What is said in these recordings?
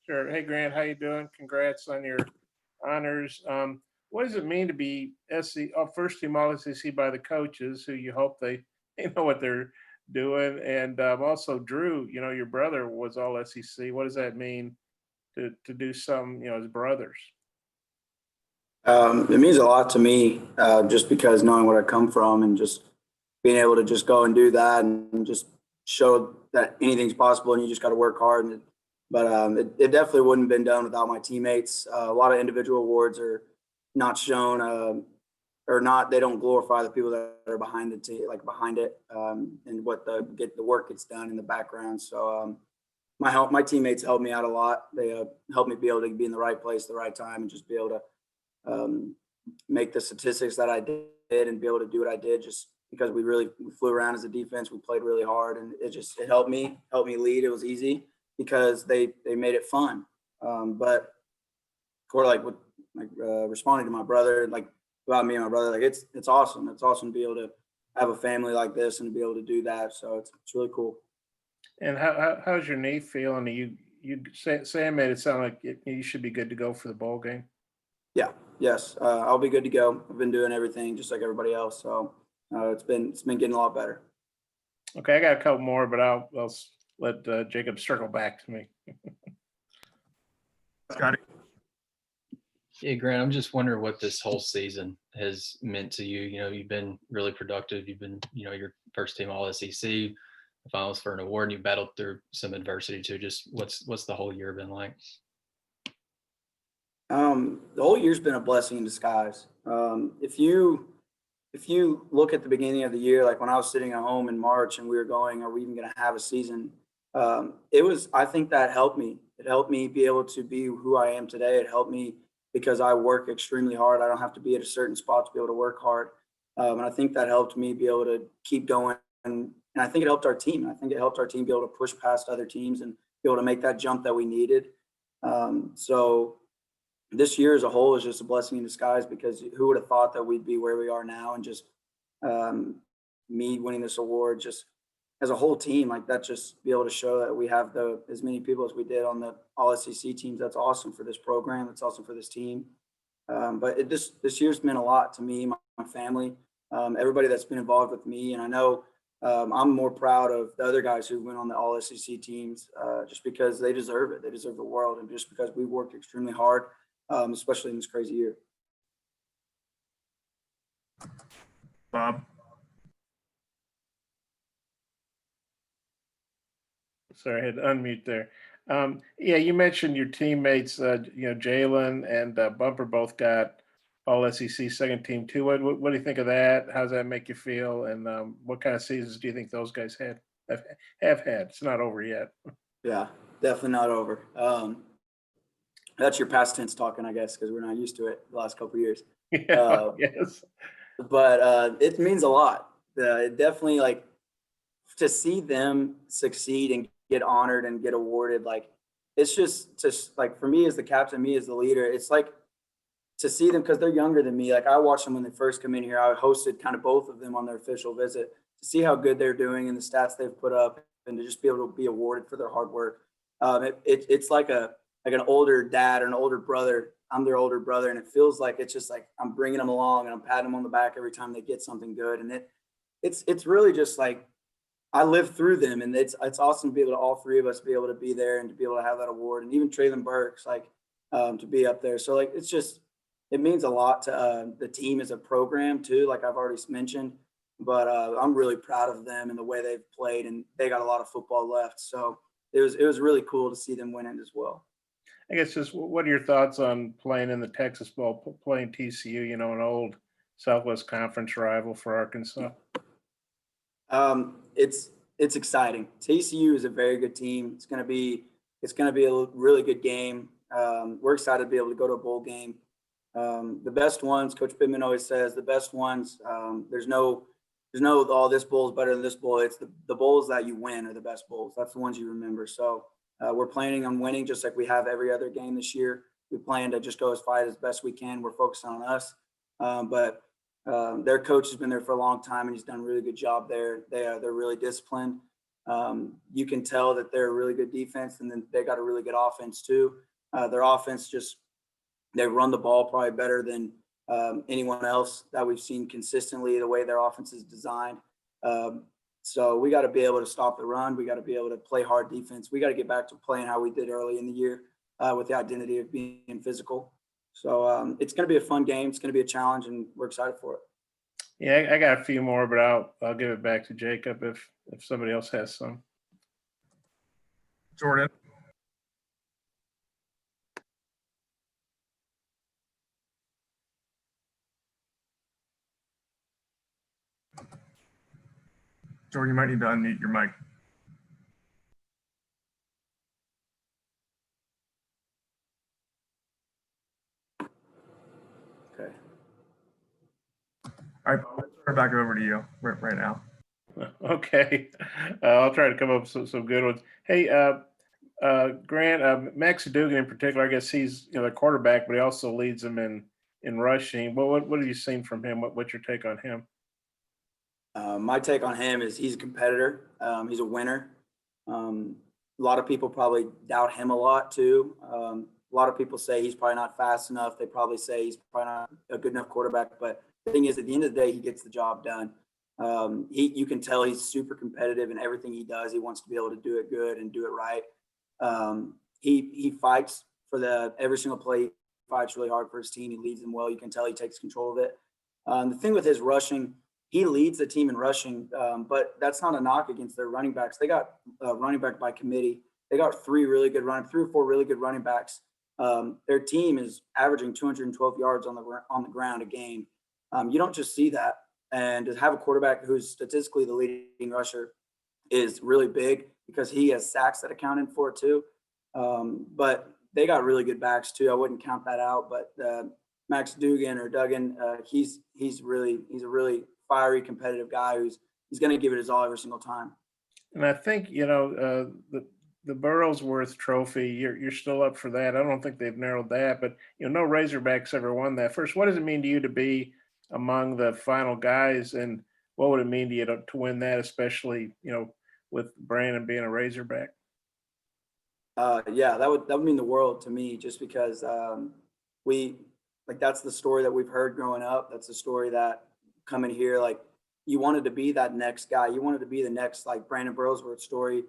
Sure. Hey, Grant, how you doing? Congrats on your honors. What does it mean to be SC, first team All SEC by the coaches who you hope they, they know what they're doing? And also, Drew, your brother was All SEC. What does that mean to do some, as brothers? It means a lot to me, just because knowing what I come from and just being able to just go and do that and just show that anything's possible and you just got to work hard. But it definitely wouldn't have been done without my teammates. A lot of individual awards are not shown, or not. They don't glorify the people that are behind the team, like behind it, and what the work gets done in the background. So my teammates helped me out a lot. They helped me be able to be in the right place at the right time and just be able to make the statistics that I did and be able to do what I did just because we flew around as a defense. We played really hard and it helped me lead. It was easy because they made it fun. But for responding to my brother, like about me and my brother, like it's awesome. It's awesome to be able to have a family like this and to be able to do that. So it's really cool. And how's your knee feeling? Sam made it sound like you should be good to go for the bowl game. Yeah. Yes. I'll be good to go. I've been doing everything just like everybody else. So it's been getting a lot better. Okay, I got a couple more, but I'll let Jacob circle back to me. Scotty. Yeah, Grant, I'm just wondering what this whole season has meant to you. You've been really productive. You've been, your first team All SEC, finals for an award, and you battled through some adversity too. Just what's the whole year been like? The whole year's been a blessing in disguise. If you look at the beginning of the year, like when I was sitting at home in March and we were going, are we even going to have a season? I think that helped me. It helped me be able to be who I am today. It helped me because I work extremely hard. I don't have to be at a certain spot to be able to work hard. And I think that helped me be able to keep going. And I think it helped our team. I think it helped our team be able to push past other teams and be able to make that jump that we needed. So this year as a whole is just a blessing in disguise because who would have thought that we'd be where we are now, and just me winning this award just as a whole team, like that, just be able to show that we have as many people as we did on the All SEC teams. That's awesome for this program. That's awesome for this team. But this year's meant a lot to me, my family, everybody that's been involved with me. And I know I'm more proud of the other guys who went on the All SEC teams just because they deserve it. They deserve the world. And just because we worked extremely hard, especially in this crazy year. Bob. Sorry, I had to unmute there. Yeah, you mentioned your teammates, Jalen and Bumper both got All SEC second team too. What do you think of that? How does that make you feel? And what kind of seasons do you think those guys have had? It's not over yet. Yeah, definitely not over. That's your past tense talking, I guess, because we're not used to it the last couple of years. Yeah, yes. But it means a lot. It definitely, like, to see them succeed and get honored and get awarded, like, it's just like, for me as the captain, me as the leader, it's like to see them because they're younger than me. Like, I watched them when they first come in here. I hosted kind of both of them on their official visit to see how good they're doing and the stats they've put up, and to just be able to be awarded for their hard work. It's like an older dad or an older brother. I'm their older brother, and it feels like it's just like I'm bringing them along and I'm patting them on the back every time they get something good. And it's really just like I lived through them, and it's awesome to be able to, all three of us, be able to be there and to be able to have that award, and even Traylon Burks, like, to be up there. So, like, it means a lot to the team as a program too, like I've already mentioned. But I'm really proud of them and the way they've played, and they got a lot of football left. So it was really cool to see them win it as well. I guess just what are your thoughts on playing in the Texas Bowl, playing TCU, an old Southwest Conference rival for Arkansas? It's exciting. TCU is a very good team. It's gonna be a really good game. We're excited to be able to go to a bowl game. The best ones, Coach Pittman always says, the best ones. There's no, oh, this bowl is better than this bowl. It's the bowls that you win are the best bowls. That's the ones you remember. So we're planning on winning just like we have every other game this year. We plan to just go as fight as best we can. We're focused on us. But their coach has been there for a long time, and he's done a really good job there. They're really disciplined. You can tell that they're a really good defense, and then they got a really good offense too. Their offense they run the ball probably better than anyone else that we've seen consistently, the way their offense is designed. So we got to be able to stop the run. We got to be able to play hard defense. We got to get back to playing how we did early in the year with the identity of being physical. So it's going to be a fun game. It's going to be a challenge, and we're excited for it. Yeah, I got a few more, but I'll give it back to Jacob if somebody else has some. Jordan. Jordan, you might need to unmute your mic. Okay. All right, I'll turn it back over to you right now. Okay, I'll try to come up with some good ones. Hey, Grant, Max Dugan in particular, I guess he's the quarterback, but he also leads them in rushing. What have you seen from him? What's your take on him? My take on him is he's a competitor. He's a winner. A lot of people probably doubt him a lot too. A lot of people say he's probably not fast enough. They probably say he's probably not a good enough quarterback. But the thing is, at the end of the day, he gets the job done. You can tell he's super competitive in everything he does. He wants to be able to do it good and do it right. He fights for every single play. He fights really hard for his team. He leads them well. You can tell he takes control of it. The thing with his rushing, he leads the team in rushing, but that's not a knock against their running backs. They got running back by committee. They got three or four really good running backs. Their team is averaging 212 yards on the ground a game. You don't just see that. And to have a quarterback who's statistically the leading rusher is really big because he has sacks that accounted for it too. But they got really good backs too. I wouldn't count that out. But Max Dugan, he's a really fiery, competitive guy he's going to give it his all every single time. And I think the Burrowsworth Trophy, you're still up for that. I don't think they've narrowed that, but no Razorbacks ever won that. First, what does it mean to you to be among the final guys, and what would it mean to you to win that, especially with Brandon being a Razorback? Yeah, that would mean the world to me, just because that's the story that we've heard growing up. That's the story that coming here, like, you wanted to be that next guy. You wanted to be the next, like, Brandon Burrowsworth story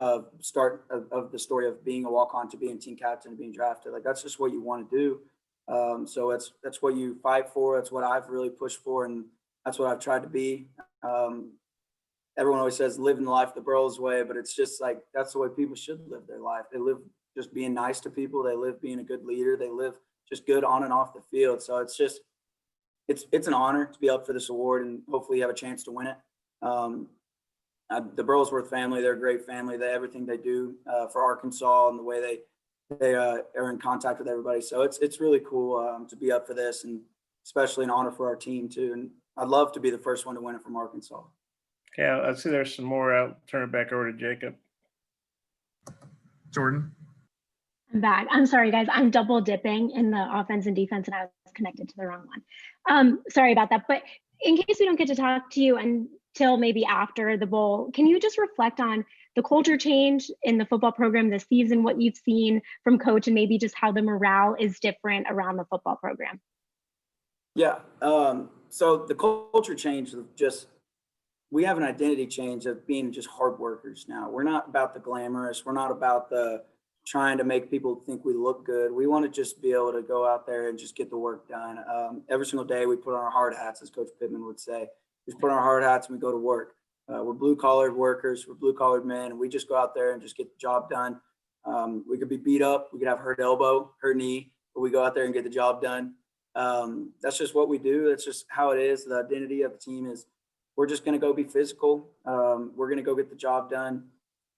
of the story of being a walk-on to being team captain and being drafted. Like, that's just what you want to do. So that's what you fight for. That's what I've really pushed for, and that's what I've tried to be. Everyone always says living the life the Burrows way, but it's just like that's the way people should live their life. They live just being nice to people. They live being a good leader. They live just good on and off the field. So it's an honor to be up for this award, and hopefully you have a chance to win it. The Burrowsworth family, they're a great family. Everything they do for Arkansas and the way they are in contact with everybody. So it's really cool to be up for this, and especially an honor for our team too. And I'd love to be the first one to win it from Arkansas. Yeah, I see there's some more. I'll turn it back over to Jacob. Jordan. I'm back. I'm sorry, guys. I'm double dipping in the offense and defense, and I was connected to the wrong one. Sorry about that. But in case we don't get to talk to you until maybe after the bowl, can you just reflect on the culture change in the football program this season, what you've seen from coach, and maybe just how the morale is different around the football program? Yeah. So the culture change of we have an identity change of being just hard workers now. We're not about the glamorous. We're not about the trying to make people think we look good. We want to just be able to go out there and just get the work done. Every single day we put on our hard hats, as Coach Pittman would say. We just put on our hard hats and we go to work. We're blue-collared workers. We're blue-collared men, and we just go out there and just get the job done. We could be beat up. We could have hurt elbow, hurt knee, but we go out there and get the job done. That's just what we do. That's just how it is. The identity of the team is we're just going to go be physical. We're going to go get the job done.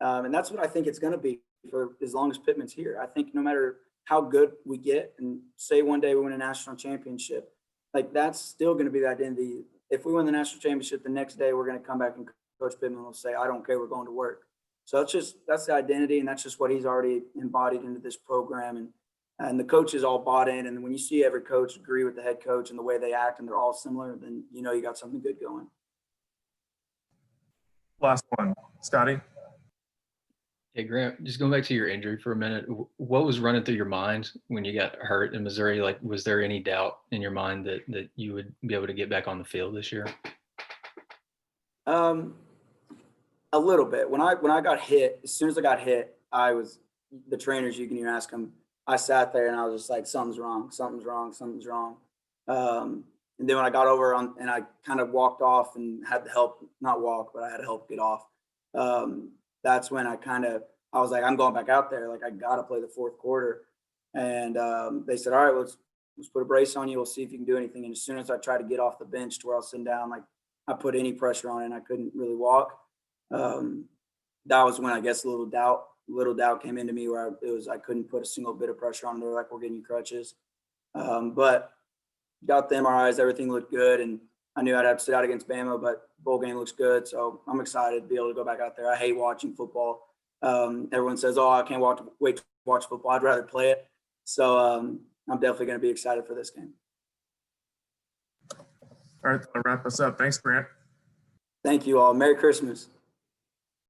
And that's what I think it's going to be for as long as Pittman's here. I think no matter how good we get, and say one day we win a national championship, like, that's still going to be the identity. If we win the national championship, the next day we're going to come back and Coach Pittman will say, I don't care, we're going to work. So that's the identity, and that's just what he's already embodied into this program. And the coaches all bought in. And when you see every coach agree with the head coach and the way they act, and they're all similar, then you got something good going. Last one, Scotty. Hey, Grant, just going back to your injury for a minute, what was running through your mind when you got hurt in Missouri? Like, was there any doubt in your mind that you would be able to get back on the field this year? A little bit. When I got hit, as soon as I got hit, I was the trainers. You can even ask them. I sat there and I was just like, something's wrong, something's wrong, something's wrong. And then when I got over on and I kind of walked off and had to help, not walk, but I had to help get off. That's when I was like, I'm going back out there. Like I got to play the fourth quarter. And they said, all right, let's put a brace on you. We'll see if you can do anything. And as soon as I tried to get off the bench to where I was sitting down, like I put any pressure on it and I couldn't really walk. That was when I guess a little doubt came into me where I couldn't put a single bit of pressure on. They were like, we're getting you crutches. But got the MRIs, everything looked good. And I knew I'd have to sit out against Bama, but bowl game looks good. So I'm excited to be able to go back out there. I hate watching football. Everyone says, oh, I can't wait to watch football. I'd rather play it. So I'm definitely going to be excited for this game. All right, that'll wrap us up. Thanks, Grant. Thank you all. Merry Christmas.